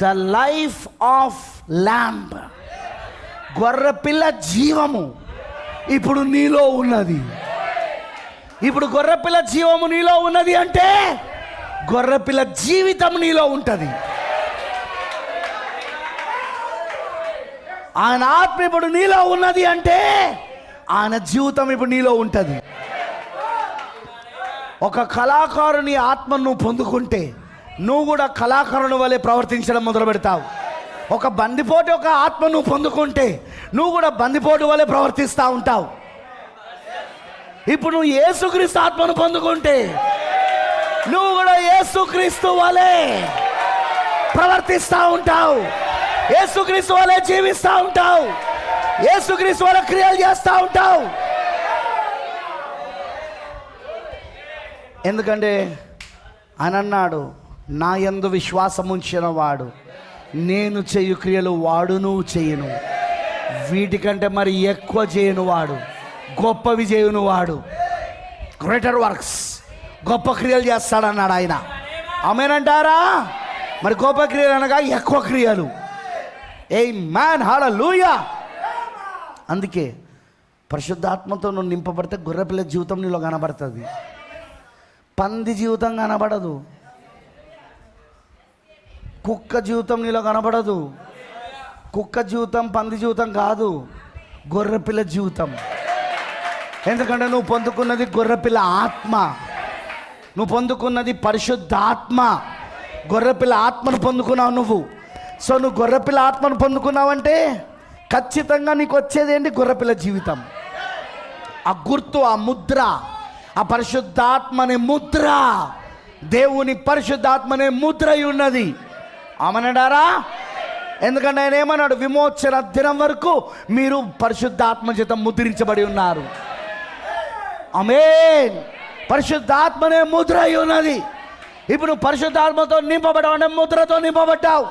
The life of lamb, గొర్రెపిల్ల జీవము ఇప్పుడు నీలో ఉన్నది. ఇప్పుడు గొర్రెపిల్ల జీవము నీలో ఉన్నది అంటే గొర్రెపిల్ల జీవితం నీలో ఉంటుంది. ఆయన ఆత్మ ఇప్పుడు నీలో ఉన్నది అంటే ఆయన జీవితం ఇప్పుడు నీలో ఉంటుంది. ఒక కళాకారుని ఆత్మను నువ్వు పొందుకుంటే నువ్వు కూడా కళాకారుని వలె ప్రవర్తించడం మొదలు పెడతావు. ఒక బందిపోటు ఒక ఆత్మ నువ్వు పొందుకుంటే నువ్వు కూడా బందిపోటు వలె ప్రవర్తిస్తూ ఉంటావు. ఇప్పుడు నువ్వు యేసుక్రీస్తు ఆత్మను పొందుకుంటే నువ్వు కూడా యేసుక్రీస్తు వలె ప్రవర్తిస్తూ ఉంటావు, యేసుక్రీస్తు వలె జీవిస్తూ ఉంటావు, యేసుక్రీస్తు వలె క్రియలు చేస్తూ ఉంటావు. ఎందుకంటే ఆయన అన్నాడు, నా యందు విశ్వాసం ఉంచిన వాడు నేను చేయు క్రియలు వాడును చేయను, వీటికంటే మరి ఎక్కువ చేయను వాడు, గొప్పవి చేయను వాడు, గ్రేటర్ వర్క్స్, గొప్ప క్రియలు చేస్తాడన్నాడు ఆయన. ఆమేనంటారా? మరి గొప్ప క్రియలు అనగా ఎక్కువ క్రియలు. ఆమేన్, హల్లెలూయా. అందుకే పరిశుద్ధాత్మతో నువ్వు నింపబడితే గొర్రెపిల్ల జీవితం నీలో కనబడుతుంది, పంది జీవితం కనబడదు, కుక్క జీవితం నీలో కనబడదు. కుక్క జీవితం పంది జీవితం కాదు, గొర్రెపిల్ల జీవితం. ఎందుకంటే నువ్వు పొందుకున్నది గొర్రెపిల్ల ఆత్మ, నువ్వు పొందుకున్నది పరిశుద్ధాత్మ, గొర్రెపిల్ల ఆత్మను పొందుకున్నావు నువ్వు. సో నువ్వు గొర్రెపిల్ల ఆత్మను పొందుకున్నావంటే ఖచ్చితంగా నీకు వచ్చేది ఏంటి? గొర్రెపిల్ల జీవితం. ఆ గుర్తు, ఆ ముద్ర, ఆ పరిశుద్ధాత్మనే ముద్ర, దేవుని పరిశుద్ధాత్మనే ముద్ర అయి ఉన్నది. ఆమనడారా? ఎందుకంటే ఆయన ఏమన్నాడు? విమోచన దినం వరకు మీరు పరిశుద్ధాత్మ చేత ముద్రించబడి ఉన్నారు. ఆమేన్. పరిశుద్ధాత్మనే ముద్ర అయి ఉన్నది. ఇప్పుడు పరిశుద్ధాత్మతో నింపబడ్డావు అంటే ముద్రతో నింపబడ్డావు.